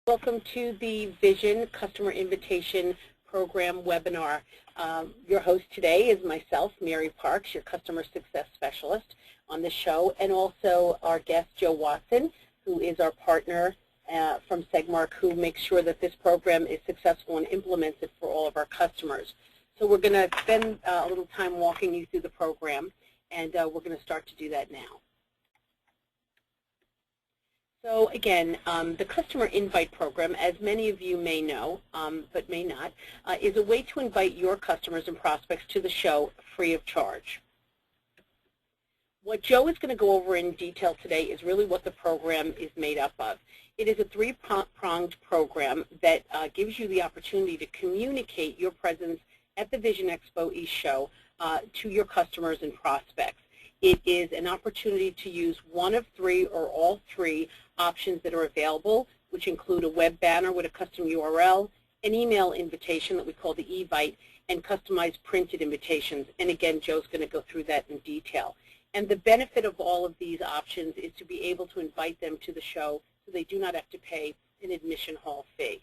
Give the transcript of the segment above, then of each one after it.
Welcome to the Vision Customer Invitation Program webinar. Your host today is myself, Mary Parks, your Customer Success Specialist on the show, and also our guest, Joe Watson, who is our partner from Segmark, who makes sure that this program is successful and implements it for all of our customers. So we're going to spend a little time walking you through the program, and we're going to start to do that now. So again, the Customer Invite Program, as many of you may know, but may not, is a way to invite your customers and prospects to the show free of charge. What Joe is going to go over in detail today is really what the program is made up of. It is a three-pronged program that gives you the opportunity to communicate your presence at the Vision Expo East Show to your customers and prospects. It is an opportunity to use one of three or all three options that are available, which include a web banner with a custom URL, an email invitation that we call the eVite, and customized printed invitations. And again, Joe's going to go through that in detail. And the benefit of all of these options is to be able to invite them to the show so they do not have to pay an admission hall fee.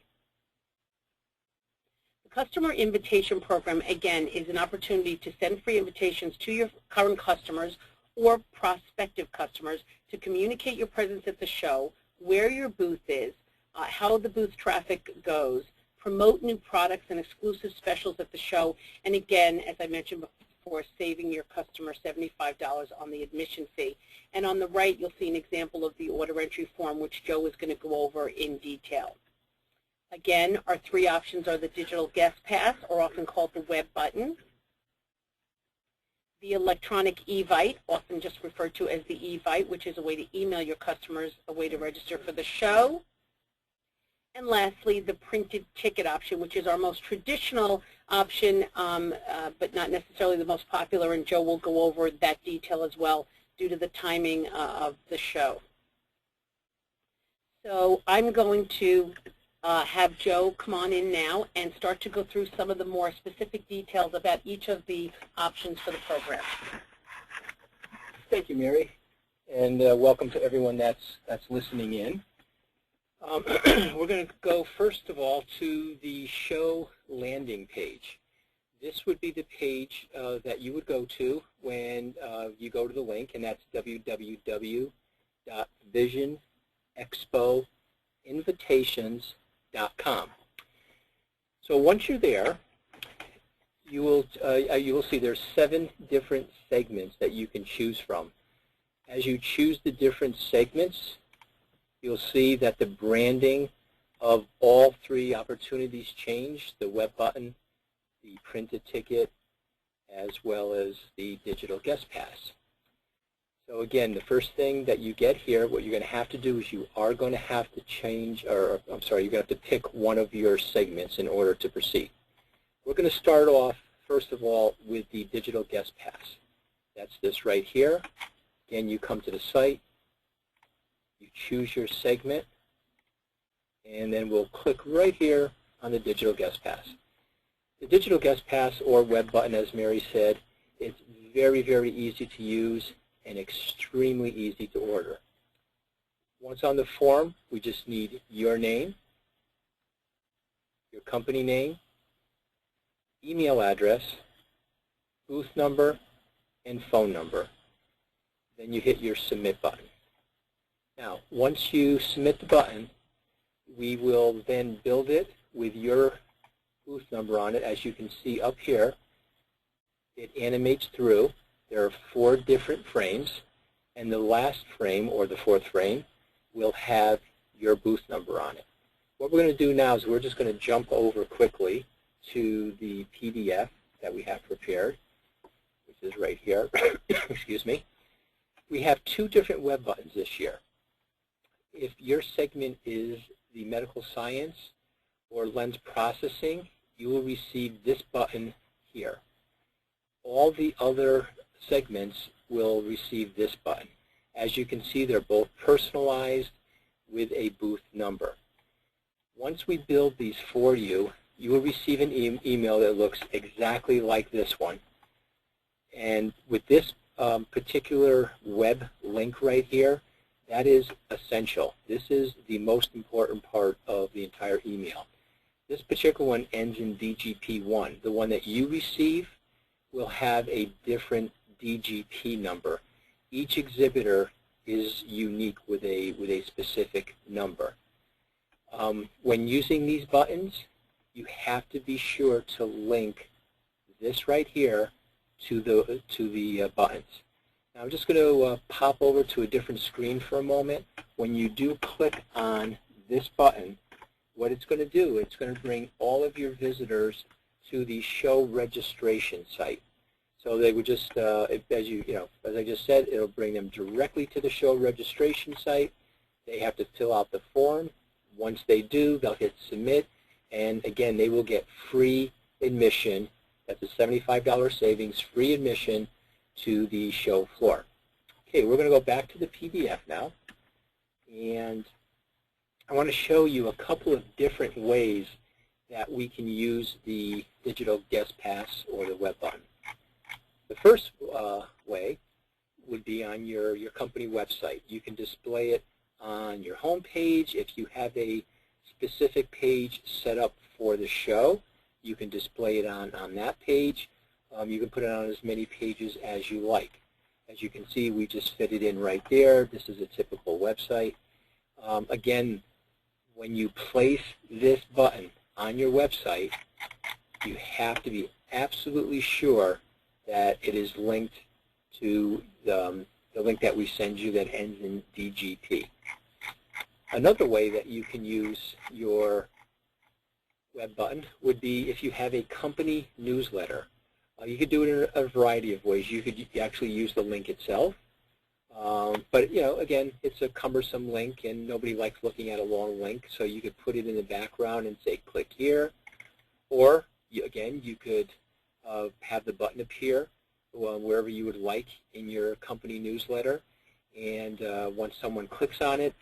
The Customer Invitation Program, again, is an opportunity to send free invitations to your current customers or prospective customers to communicate your presence at the show, where your booth is, how the booth traffic goes, promote new products and exclusive specials at the show, and again, as I mentioned before, saving your customer $75 on the admission fee. And on the right, you'll see an example of the order entry form, which Joe is going to go over in detail. Again, our three options are the digital guest pass, or often called the web button, the electronic eVite, often just referred to as the eVite, which is a way to email your customers, a way to register for the show. And lastly, the printed ticket option, which is our most traditional option, but not necessarily the most popular, and Joe will go over that detail as well due to the timing of the show. So I'm going to have Joe come on in now and start to go through some of the more specific details about each of the options for the program. Thank you, Mary, and welcome to everyone that's listening in. We're going to go first of all to the show landing page. This would be the page that you would go to when you go to the link, and that's www.visionexpoinvitations.com. So once you're there, you will see there's 7 different segments that you can choose from. As you choose the different segments, you'll see that the branding of all 3 opportunities change: the web button, the printed ticket, as well as the digital guest pass. So again, the first thing that you get here, what you're going to have to do is you are going to have to change, or I'm sorry, you're going to have to pick one of your segments in order to proceed. We're going to start off, first of all, with the digital guest pass. That's this right here. Again, you come to the site, you choose your segment, and then we'll click right here on the digital guest pass. The digital guest pass, or web button, as Mary said, it's very, very easy to use and extremely easy to order. Once on the form, we just need your name, your company name, email address, booth number, and phone number. Then you hit your submit button. Now, once you submit the button, we will then build it with your booth number on it. As you can see up here, it animates through. There are 4 different frames, and the last frame, or the 4th frame, will have your booth number on it. What we're going to do now is we're just going to jump over quickly to the PDF that we have prepared, which is right here. Excuse me. We have 2 different web buttons this year. If your segment is the medical science or lens processing, you will receive this button here. All the other segments will receive this button. As you can see, they're both personalized with a booth number. Once we build these for you, you will receive an email that looks exactly like this one. And with this particular web link right here, That is essential. This is the most important part of the entire email. This particular one ends in DGP1. The one that you receive will have a different DGP number. Each exhibitor is unique with a specific number. When using these buttons, you have to be sure to link this right here to the buttons. Now I'm just going to pop over to a different screen for a moment. When you do click on this button, what it's going to do, it's going to bring all of your visitors to the show registration site. So they would just, as I just said, it'll bring them directly to the show registration site. They have to fill out the form. Once they do, they'll hit submit, and again, they will get free admission. That's a $75 savings, free admission to the show floor. Okay, we're going to go back to the PDF now, and I want to show you a couple of different ways that we can use the digital guest pass or the web button. The first way would be on your company website. You can display it on your home page. If you have a specific page set up for the show, you can display it on that page. You can put it on as many pages as you like. As you can see, we just fit it in right there. This is a typical website. Again, when you place this button on your website, you have to be absolutely sure that it is linked to the link that we send you that ends in DGP. Another way that you can use your web button would be if you have a company newsletter. You could do it in a variety of ways. You could actually use the link itself, but again, it's a cumbersome link, and nobody likes looking at a long link. So you could put it in the background and say, "Click here," or again, you could have the button appear wherever you would like in your company newsletter, and once someone clicks on it,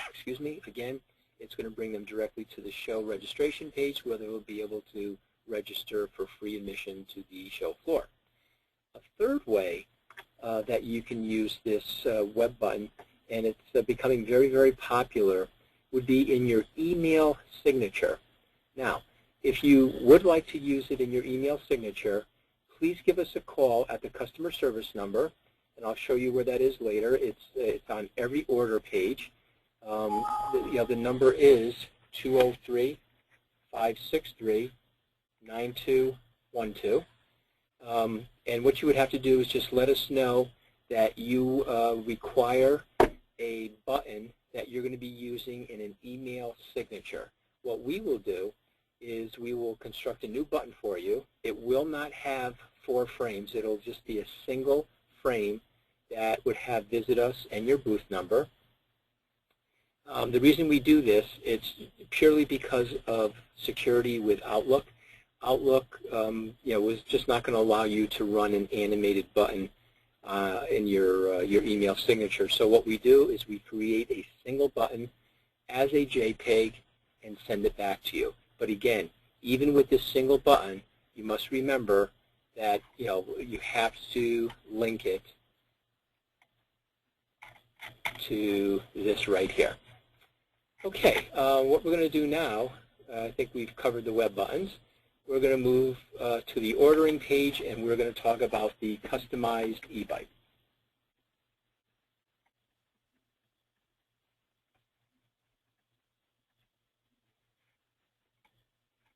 excuse me, again, it's going to bring them directly to the show registration page where they will be able to register for free admission to the show floor. A third way that you can use this web button, and it's becoming very, very popular, would be in your email signature. Now, if you would like to use it in your email signature, please give us a call at the customer service number, and I'll show you where that is later. It's on every order page. The number is 203-563-9212. And what you would have to do is just let us know that you require a button that you're going to be using in an email signature. What we will do is we will construct a new button for you. It will not have 4 frames. It'll just be a single frame that would have Visit Us and your booth number. The reason we do this, it's purely because of security with Outlook. Outlook was just not going to allow you to run an animated button in your email signature. So what we do is we create a single button as a JPEG and send it back to you. But again, even with this single button, you must remember that you have to link it to this right here. Okay, what we're going to do now, I think we've covered the web buttons. We're going to move to the ordering page, and we're going to talk about the customized e-bite.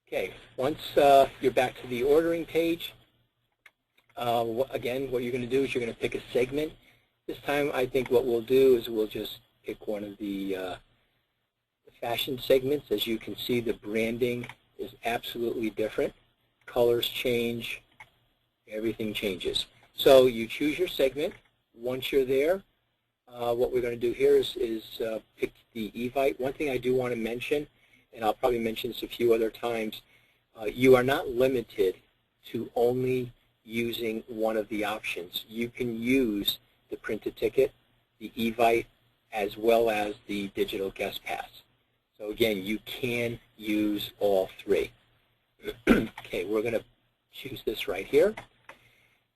Okay, once you're back to the ordering page, again, what you're going to do is you're going to pick a segment. This time, I think what we'll do is we'll just pick one of the fashion segments. As you can see, the branding is absolutely different. Colors change, everything changes. So you choose your segment. Once you're there, what we're going to do here is pick the Evite. One thing I do want to mention, and I'll probably mention this a few other times, you are not limited to only using one of the options. You can use the printed ticket, the Evite, as well as the digital guest pass. So again, you can use all 3. Okay, we're going to choose this right here.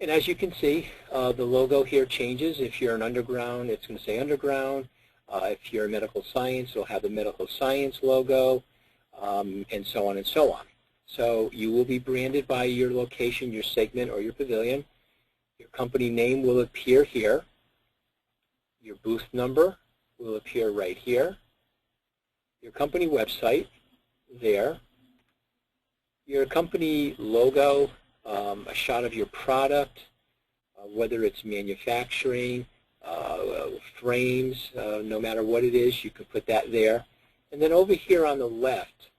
And as you can see, the logo here changes. If you're an underground, it's going to say underground. If you're in medical science, it'll have the medical science logo, and so on and so on. So you will be branded by your location, your segment, or your pavilion. Your company name will appear here. Your booth number will appear right here. Your company website there. Your company logo, a shot of your product, whether it's manufacturing, frames, no matter what it is, you can put that there. And then over here on the left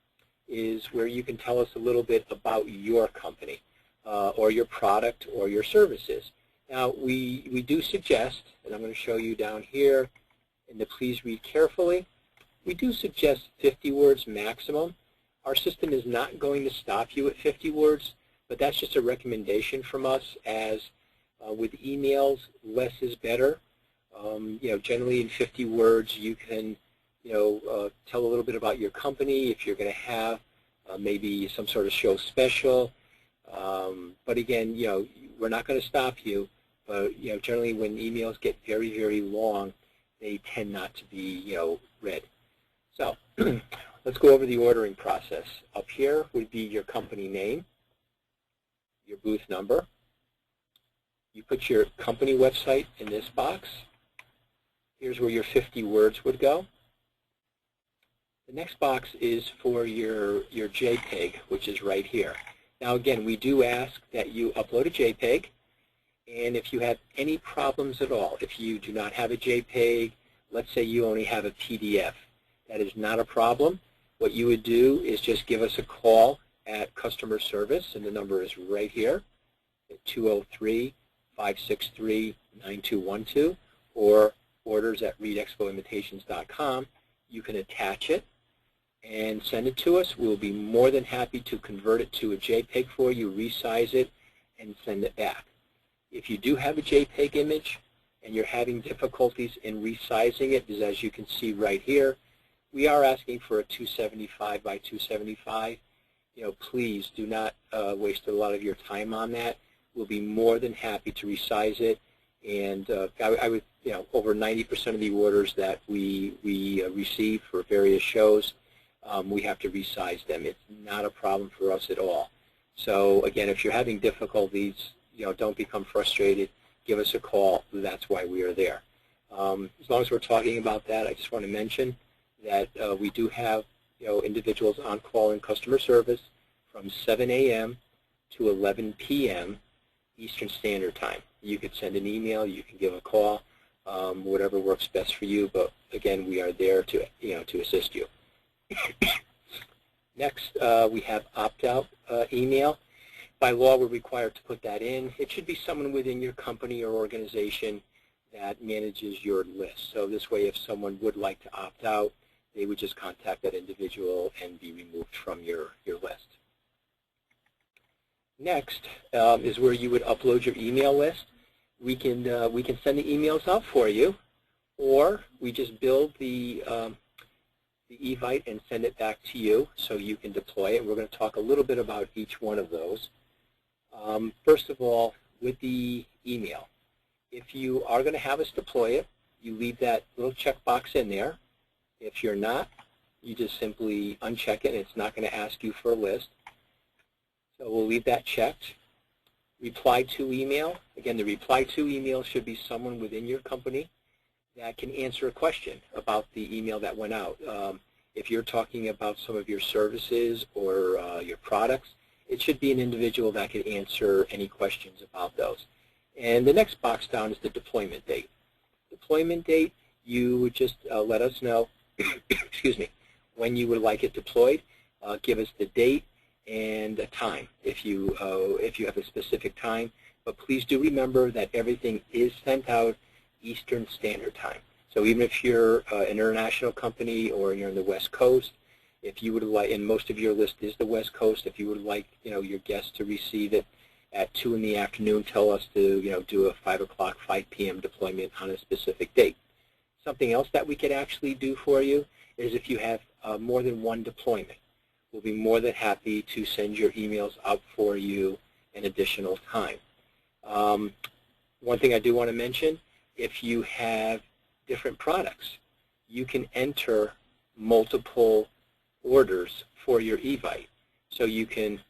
is where you can tell us a little bit about your company or your product or your services. Now, we do suggest, and I'm going to show you down here in the please read carefully, we do suggest 50 words maximum. Our system is not going to stop you at 50 words, but that's just a recommendation from us, as with emails, less is better. Generally in 50 words you can tell a little bit about your company, if you're going to have maybe some sort of show special. But again, we're not going to stop you, but generally when emails get very, very long, they tend not to be read. So let's go over the ordering process. Up here would be your company name, your booth number. You put your company website in this box. Here's where your 50 words would go. The next box is for your JPEG, which is right here. Now again, we do ask that you upload a JPEG, and if you have any problems at all, if you do not have a JPEG, let's say you only have a PDF, that is not a problem. What you would do is just give us a call at customer service, and the number is right here at 203-563-9212, or orders at readexpoinvitations.com. You can attach it and send it to us. We'll be more than happy to convert it to a JPEG for you, resize it, and send it back. If you do have a JPEG image and you're having difficulties in resizing it, because as you can see right here, we are asking for a 275 by 275. Please do not waste a lot of your time on that. We'll be more than happy to resize it. And I would, over 90% of the orders that we receive for various shows, we have to resize them. It's not a problem for us at all. So again, if you're having difficulties, don't become frustrated. Give us a call. That's why we are there. As long as we're talking about that, I just want to mention that we do have individuals on call in customer service from 7 a.m. to 11 p.m. Eastern Standard Time. You could send an email, you can give a call, whatever works best for you. But again, we are there to to assist you. Next, we have opt-out email. By law, we're required to put that in. It should be someone within your company or organization that manages your list. So this way, if someone would like to opt out, they would just contact that individual and be removed from your list. Next is where you would upload your email list. We can send the emails out for you, or we just build the eVite and send it back to you so you can deploy it. We're going to talk a little bit about each one of those. First of all, with the email, if you are going to have us deploy it, you leave that little checkbox in there. If you're not, you just simply uncheck it, and it's not going to ask you for a list. So we'll leave that checked. Reply to email. Again, the reply to email should be someone within your company that can answer a question about the email that went out. If you're talking about some of your services or your products, it should be an individual that can answer any questions about those. And the next box down is the deployment date. Deployment date, you would just let us know excuse me, when you would like it deployed. Give us the date and a time if you have a specific time. But please do remember that everything is sent out Eastern Standard Time. So even if you're an international company or you're in the West Coast, if you would like, and most of your list is the West Coast, if you would like your guests to receive it at 2 in the afternoon, tell us to do a 5 o'clock, 5 p.m. deployment on a specific date. Something else that we could actually do for you is if you have more than one deployment, we'll be more than happy to send your emails out for you an additional time. One thing I do want to mention, if you have different products, you can enter multiple orders for your Evite. So you can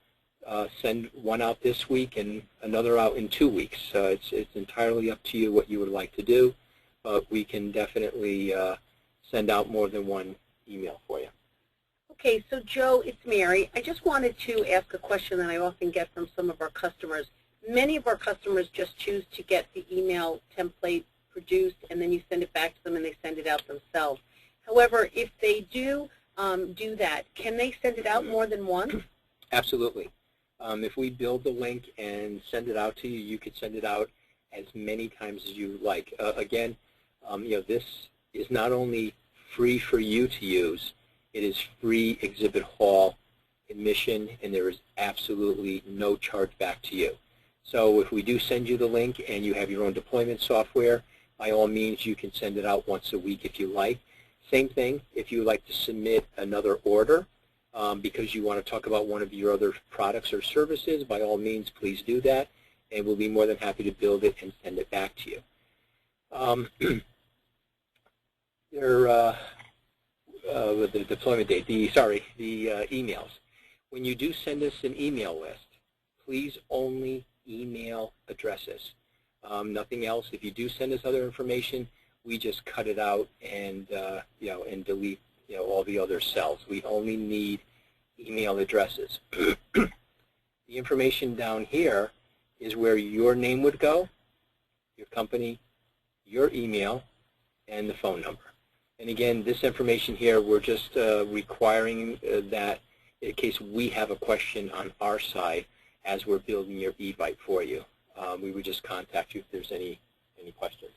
send one out this week and another out in 2 weeks. It's entirely up to you what you would like to do, but we can definitely send out more than one email for you. Okay, so Joe, it's Mary. I just wanted to ask a question that I often get from some of our customers. Many of our customers just choose to get the email template produced, and then you send it back to them and they send it out themselves. However, if they do do that, can they send it out more than once? Absolutely. If we build the link and send it out to you, you could send it out as many times as you like. Again, this is not only free for you to use, it is free exhibit hall admission, and there is absolutely no charge back to you. So if we do send you the link and you have your own deployment software, by all means you can send it out once a week if you like. Same thing, if you would like to submit another order because you want to talk about one of your other products or services, by all means please do that, and we'll be more than happy to build it and send it back to you. With the deployment date, the emails. When you do send us an email list, please only email addresses. Nothing else. If you do send us other information, we just cut it out and and delete all the other cells. We only need email addresses. The information down here is where your name would go, your company, your email, and the phone number. And again, this information here, we're just requiring that in case we have a question on our side as we're building your Evite for you. We would just contact you if there's any questions.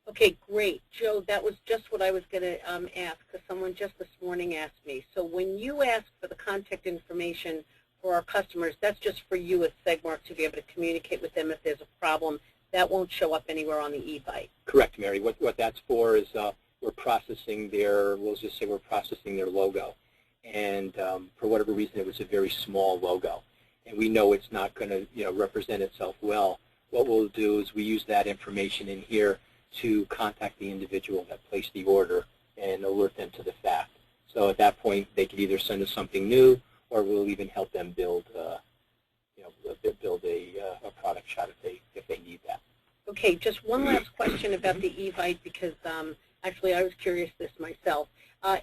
Okay, great. Joe, that was just what I was going to ask, because someone just this morning asked me. So when you ask for the contact information for our customers, that's just for you at Segmark to be able to communicate with them if there's a problem. That won't show up anywhere on the Evite. Correct, Mary. What that's for is we're processing their, we'll just say we're processing their logo. And for whatever reason, it was a very small logo. And we know it's not going to represent itself well. What we'll do is we use that information in here to contact the individual that placed the order and alert them to the fact. So at that point, they could either send us something new, or we'll even help them build, build a product shot if they need that. Okay, just one last question about the Evite, because actually I was curious this myself.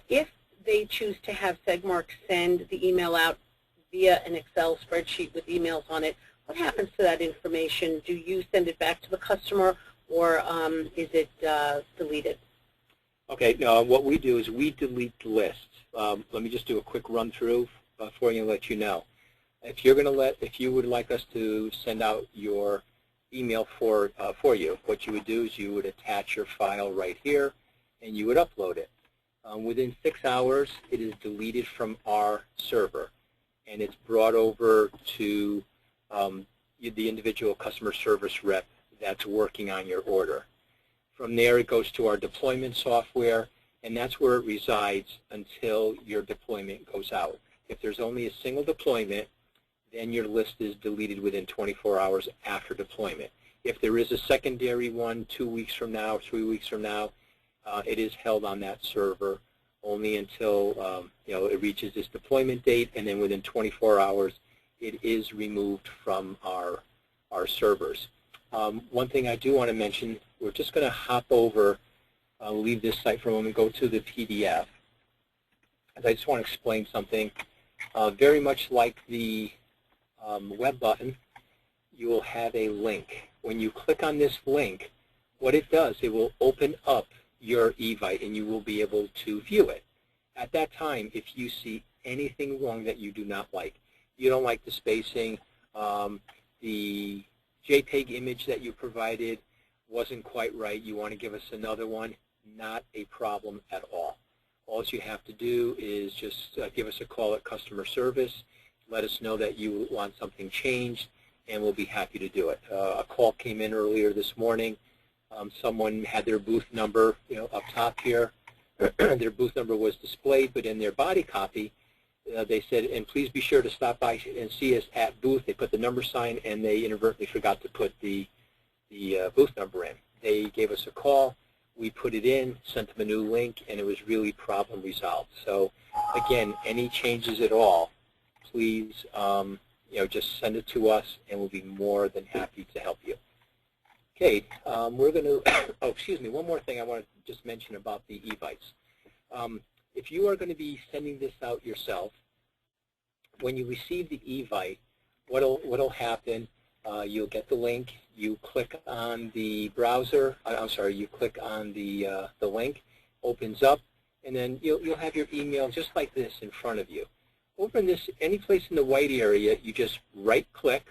If they choose to have Segmark send the email out via an Excel spreadsheet with emails on it, what happens to that information? Do you send it back to the customer, or is it deleted? Okay, what we do is we delete the lists. Let me just do a quick run through for you and let you know. If you would like us to send out your email for you, what you would do is you would attach your file right here and you would upload it. Within 6 hours, it is deleted from our server and it's brought over to the individual customer service rep that's working on your order. From there, it goes to our deployment software, and that's where it resides until your deployment goes out. If there's only a single deployment, then your list is deleted within 24 hours after deployment. If there is a secondary one 2 weeks from now, 3 weeks from now, it is held on that server only until it reaches its deployment date, and then within 24 hours, it is removed from our servers. One thing I do want to mention, we're just going to hop over, leave this site for a moment, go to the PDF. I just want to explain something. Very much like the web button, you will have a link. When you click on this link, what it does, it will open up your Evite and you will be able to view it. At that time, if you see anything wrong that you do not like, you don't like the spacing, the JPEG image that you provided wasn't quite right, you want to give us another one, not a problem at all. All you have to do is just give us a call at customer service, let us know that you want something changed, and we'll be happy to do it. A call came in earlier this morning. Someone had their booth number up top here. Their booth number was displayed, but in their body copy, they said, and please be sure to stop by and see us at booth. They put the number sign, and they inadvertently forgot to put the booth number in. They gave us a call. we put it in, sent them a new link, and it was really problem resolved. So again, any changes at all, please just send it to us, and we'll be more than happy to help you. Okay, we're going to, oh, excuse me, one more thing I want to just mention about the eVites. If you are going to be sending this out yourself, when you receive the eVite, what'll happen, you'll get the link, you click on the browser, you click on the link, opens up, and then you'll have your email just like this in front of you. Over in this, any place in the white area, you just right-click.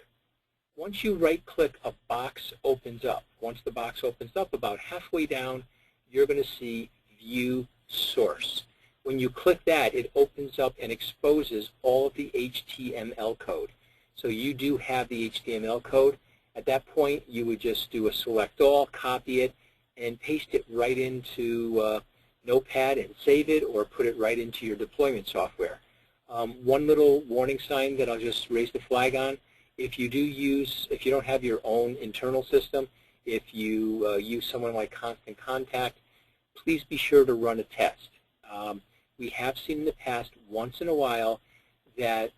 Once you right-click, a box opens up. Once the box opens up, about halfway down, you're going to see View Source. When you click that, it opens up and exposes all of the HTML code. So you do have the HTML code. At that point, you would just do a select all, copy it, and paste it right into Notepad and save it, or put it right into your deployment software. One little warning sign that I'll just raise the flag on: if you don't have your own internal system, if you use someone like Constant Contact, please be sure to run a test. We have seen in the past, once in a while, that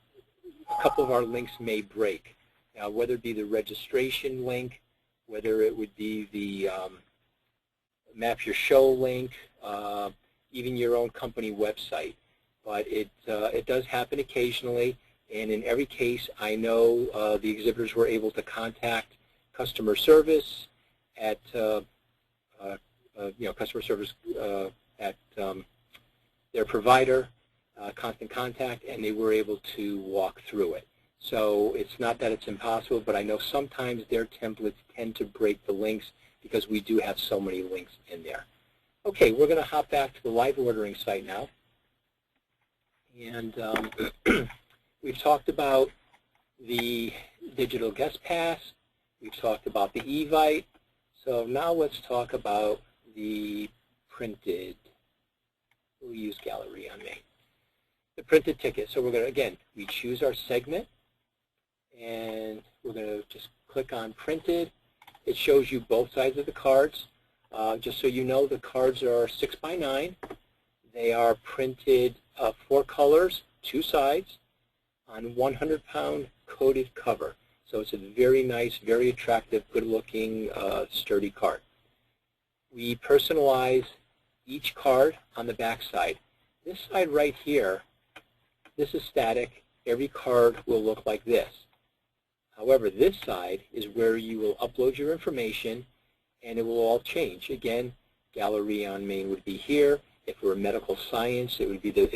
a couple of our links may break. Now, whether it be the registration link, whether it would be the Map Your Show link, even your own company website. But it does happen occasionally, and in every case, I know the exhibitors were able to contact customer service at customer service at their provider, Constant Contact, and they were able to walk through it. So it's not that it's impossible, but I know sometimes their templates tend to break the links because we do have so many links in there. Okay, we're going to hop back to the live ordering site now. And we've talked about the digital guest pass. We've talked about the eVite. So now let's talk about the printed. We'll use Gallery on Me. The printed ticket. So we're going to, again, we choose our segment, and we're going to just click on printed. It shows you both sides of the cards. Just so you know, the cards are 6 by 9. They are printed 4 colors, 2 sides, on 100-pound coated cover. So it's a very nice, very attractive, good-looking, sturdy card. We personalize each card on the back side. This side right here, this is static. Every card will look like this. However, this side is where you will upload your information, and it will all change. Again, Gallery on Main would be here. If we're medical science, it would be this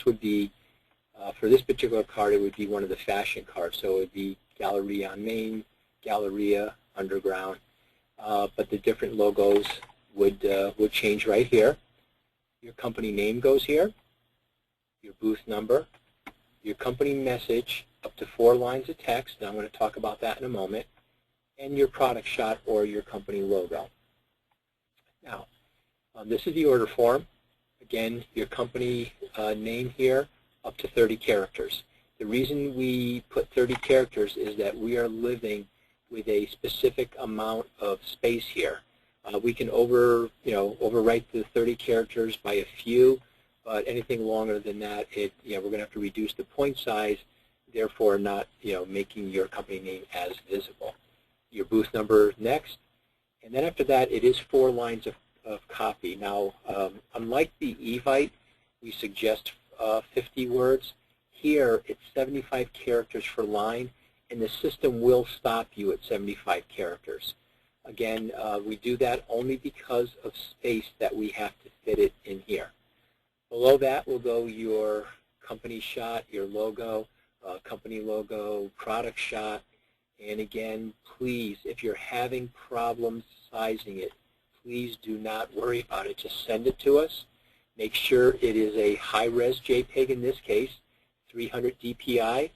would be for this particular card, it would be one of the fashion cards. So it would be Gallery on Main, Galleria, Underground. But the different logos would change right here. Your company name goes here, your booth number, your company message, up to 4 lines of text, and I'm going to talk about that in a moment, and your product shot or your company logo. Now, this is the order form. Again, your company name here, up to 30 characters. The reason we put 30 characters is that we are living with a specific amount of space here. We can overwrite the 30 characters by a few, but anything longer than that, we're going to have to reduce the point size, therefore not making your company name as visible. Your booth number next, and then after that, it is 4 lines of copy. Now, unlike the eVite, we suggest 50 words. Here, it's 75 characters per line, and the system will stop you at 75 characters. Again, we do that only because of space that we have to fit it in here. Below that will go your company shot, your logo, company logo, product shot, and again, please, if you're having problems sizing it, please do not worry about it. Just send it to us. Make sure it is a high-res JPEG in this case, 300 DPI.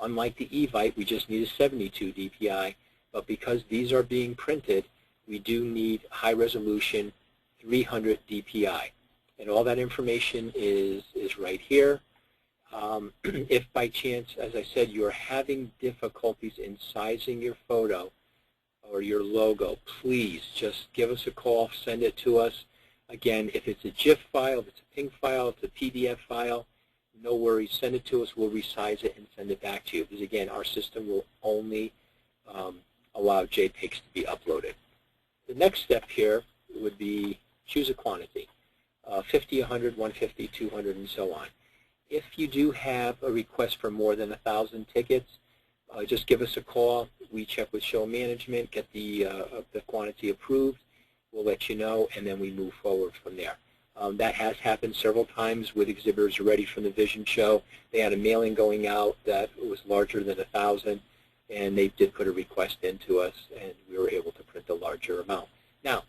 Unlike the eVite, we just need a 72 DPI. But because these are being printed, we do need high-resolution 300 DPI. And all that information is right here. If by chance, as I said, you're having difficulties in sizing your photo, or your logo, please just give us a call, send it to us. Again, if it's a GIF file, if it's a PNG file, if it's a PDF file, no worries, send it to us, we'll resize it and send it back to you. Because again, our system will only allow JPEGs to be uploaded. The next step here would be choose a quantity, 50, 100, 150, 200, and so on. If you do have a request for more than 1,000 tickets, just give us a call. We check with show management, get the quantity approved. We'll let you know, and then we move forward from there. That has happened several times with exhibitors ready from the Vision Show. They had a mailing going out that was larger than 1,000, and they did put a request into us, and we were able to print a larger amount. Now,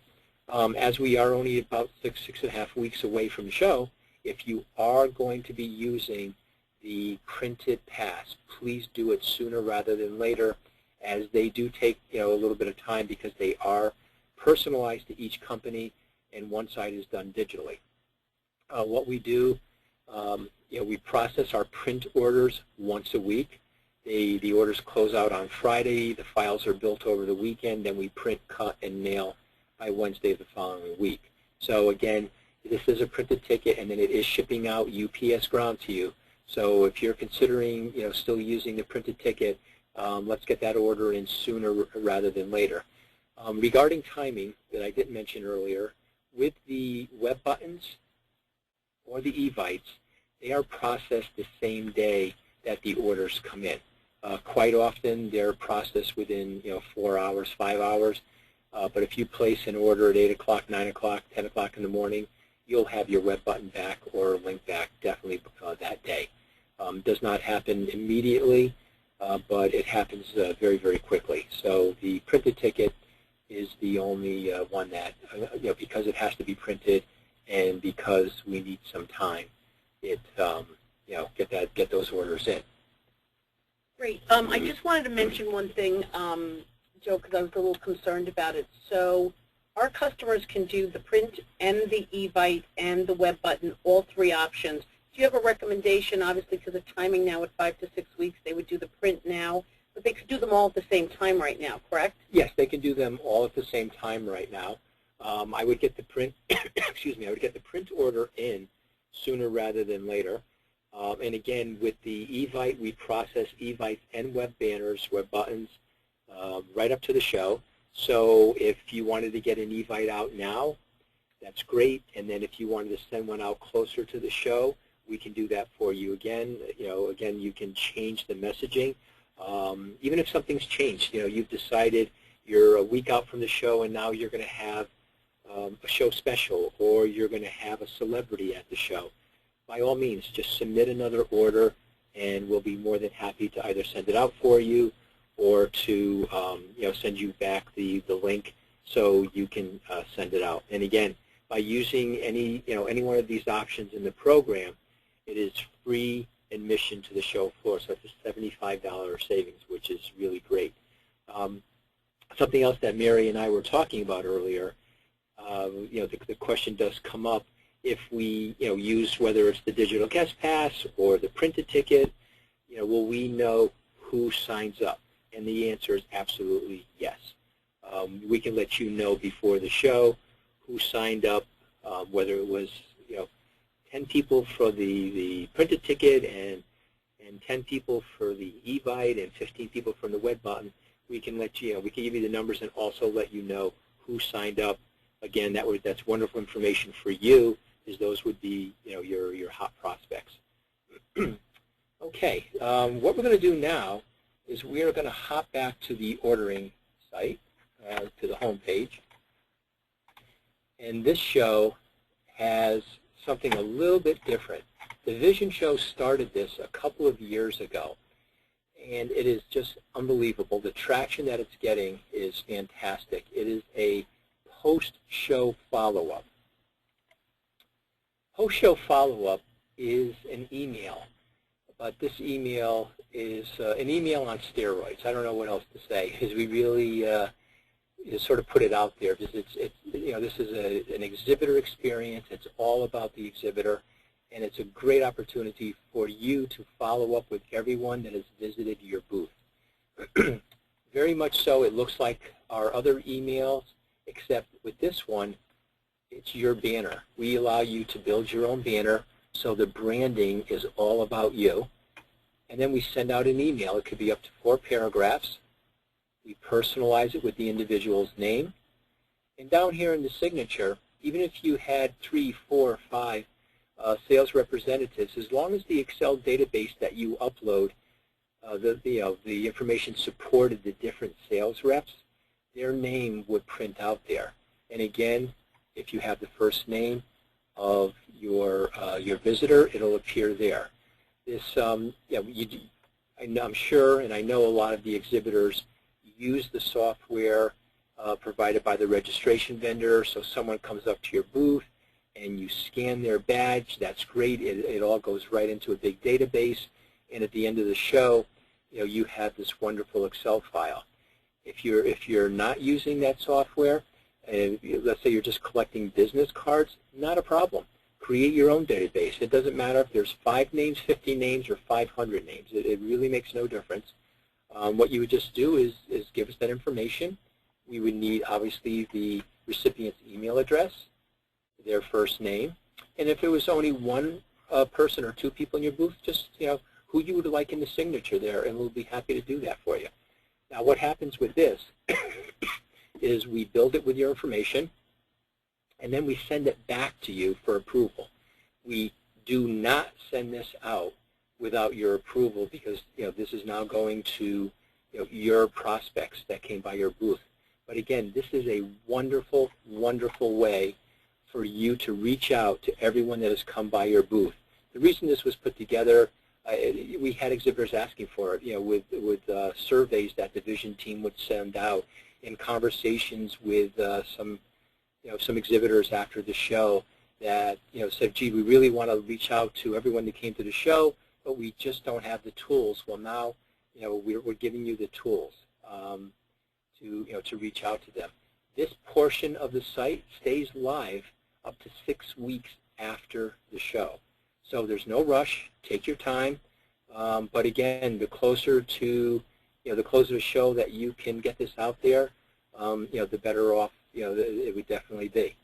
as we are only about 6.5 weeks away from the show, if you are going to be using the printed pass, please do it sooner rather than later, as they do take a little bit of time because they are personalized to each company, and one side is done digitally. What we do, we process our print orders once a week. The orders close out on Friday. The files are built over the weekend. Then we print, cut, and mail by Wednesday of the following week. So again, this is a printed ticket, and then it is shipping out UPS ground to you. So if you're considering, still using the printed ticket, let's get that order in sooner rather than later. Regarding timing that I didn't mention earlier, with the web buttons or the eVites, they are processed the same day that the orders come in. Quite often they're processed within 4 hours, 5 hours. But if you place an order at 8 o'clock, 9 o'clock, 10 o'clock in the morning, you'll have your web button back or link back definitely that day. Does not happen immediately, but it happens very, very quickly. So the printed ticket is the only one that, because it has to be printed and because we need some time, get those orders in. Great. I just wanted to mention one thing, Joe, because I was a little concerned about it. So our customers can do the print and the eVite and the web button, all three options. Do you have a recommendation? Obviously, because of timing now at 5 to 6 weeks, they would do the print now, but they could do them all at the same time right now, correct? Yes, they can do them all at the same time right now. I would get the print, excuse me, I would get the print order in sooner rather than later. And again, with the eVite, we process eVites and web banners, web buttons, right up to the show. So if you wanted to get an eVite out now, that's great. And then if you wanted to send one out closer to the show, we can do that for you. Again, again, you can change the messaging. Even if something's changed, you've decided you're a week out from the show and now you're going to have a show special, or you're going to have a celebrity at the show. By all means, just submit another order, and we'll be more than happy to either send it out for you or to send you back the link so you can send it out. And again, by using any one of these options in the program, it is free admission to the show floor, so it's a $75 savings, which is really great. Something else that Mary and I were talking about earlier, the question does come up, if we use, whether it's the digital guest pass or the printed ticket, will we know who signs up? And the answer is absolutely yes. We can let you know before the show who signed up, whether it was 10 people for the printed ticket and 10 people for the eVite and 15 people from the web button. We can let you, we can give you the numbers and also let you know who signed up. Again, that's wonderful information for you, as those would be your hot prospects. Okay, what we're going to do now is we are going to hop back to the ordering site, to the home page. And this show has something a little bit different. The Vision Show started this a couple of years ago, and it is just unbelievable. The traction that it's getting is fantastic. It is a post-show follow-up. Post-show follow-up is an email, but this email is an email on steroids. I don't know what else to say, because we really sort of put it out there, because this is an exhibitor experience. It's all about the exhibitor, and it's a great opportunity for you to follow up with everyone that has visited your booth. very much so. It looks like our other emails, except with this one, it's your banner. We allow you to build your own banner, so the branding is all about you. And then we send out an email. It could be up to 4 paragraphs. We personalize it with the individual's name. And down here in the signature, even if you had 3, 4, 5 sales representatives, as long as the Excel database that you upload, the information supported the different sales reps, their name would print out there. And again, if you have the first name of your visitor, it'll appear there. This, I'm sure, and I know a lot of the exhibitors use the software provided by the registration vendor. So someone comes up to your booth and you scan their badge. That's great. It all goes right into a big database. And at the end of the show, you have this wonderful Excel file. If you're not using that software, and let's say you're just collecting business cards, not a problem. Create your own database. It doesn't matter if there's 5 names, 50 names, or 500 names. It really makes no difference. What you would just do is give us that information. We would need, obviously, the recipient's email address, their first name, and if it was only one person or 2 people in your booth, just who you would like in the signature there, and we'll be happy to do that for you. Now, what happens with this is we build it with your information, and then we send it back to you for approval. We do not send this out without your approval, because this is now going to your prospects that came by your booth. But again, this is a wonderful, wonderful way for you to reach out to everyone that has come by your booth. The reason this was put together, we had exhibitors asking for it, with surveys that the vision team would send out, in conversations with some exhibitors after the show that said, gee, we really want to reach out to everyone that came to the show, but we just don't have the tools. Well, now we're giving you the tools to reach out to them. This portion of the site stays live up to 6 weeks after the show. So there's no rush. Take your time. But again, the closer to the show that you can get this out there, the better off it would definitely be.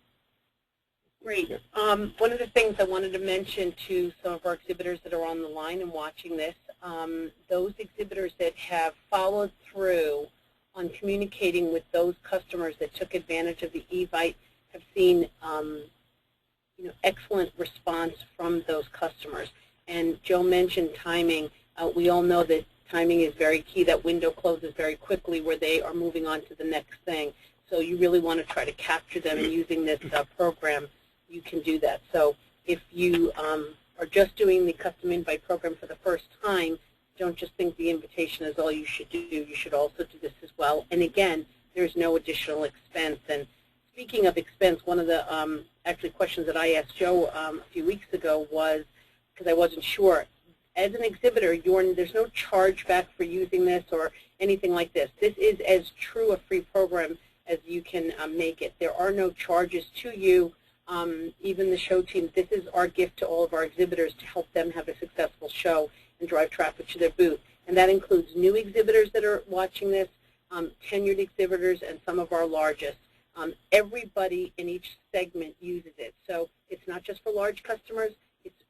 Great. One of the things I wanted to mention to some of our exhibitors that are on the line and watching this, those exhibitors that have followed through on communicating with those customers that took advantage of the eVite have seen excellent response from those customers. And Joe mentioned timing. We all know that timing is very key. That window closes very quickly where they are moving on to the next thing. So you really want to try to capture them, and using this program, you can do that. So if you are just doing the custom invite program for the first time, don't just think the invitation is all you should do. You should also do this as well. And again, there's no additional expense. And speaking of expense, one of the actually questions that I asked Joe a few weeks ago was, because I wasn't sure, as an exhibitor, there's no charge back for using this or anything like this. This is as true a free program as you can make it. There are no charges to you, even the show team. This is our gift to all of our exhibitors to help them have a successful show and drive traffic to their booth. And that includes new exhibitors that are watching this, tenured exhibitors, and some of our largest. Everybody in each segment uses it. So it's not just for large customers.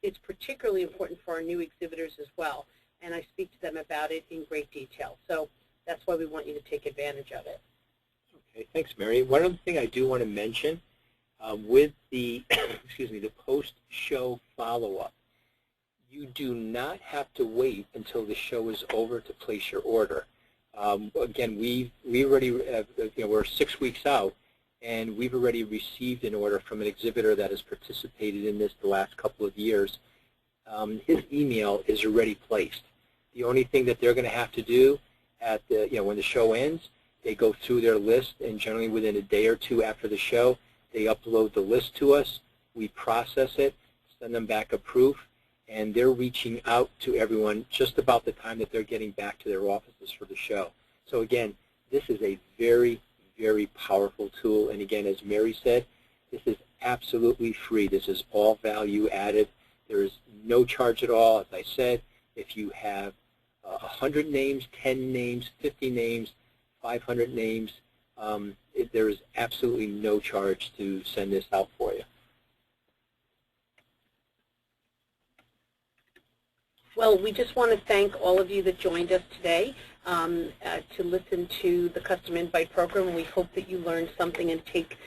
It's particularly important for our new exhibitors as well. And I speak to them about it in great detail. So that's why we want you to take advantage of it. Okay, thanks, Mary. One other thing I do want to mention with the the post-show follow-up, you do not have to wait until the show is over to place your order. Again, we already we're 6 weeks out, and we've already received an order from an exhibitor that has participated in this the last couple of years. His email is already placed. The only thing that they're going to have to do at when the show ends, they go through their list, and generally within a day or two after the show, they upload the list to us. We process it, send them back a proof, and they're reaching out to everyone just about the time that they're getting back to their offices for the show. So again, this is a very, very powerful tool. And again, as Mary said, this is absolutely free. This is all value added. There is no charge at all. As I said, if you have 100 names, 10 names, 50 names, 500 names. There is absolutely no charge to send this out for you. Well, we just want to thank all of you that joined us today to listen to the Custom Invite Program. We hope that you learned something and take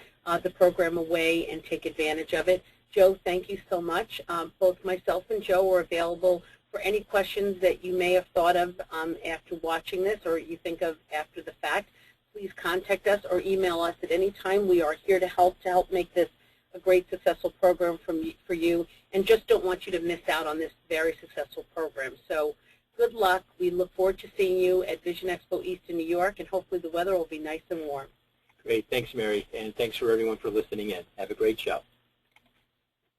the program away and take advantage of it. Joe, thank you so much. Both myself and Joe are available for any questions that you may have thought of after watching this or you think of after the fact. Please contact us or email us at any time. We are here to help make this a great, successful program for you, and just don't want you to miss out on this very successful program. So good luck. We look forward to seeing you at Vision Expo East in New York, and hopefully the weather will be nice and warm. Great. Thanks, Mary, and thanks for everyone for listening in. Have a great show.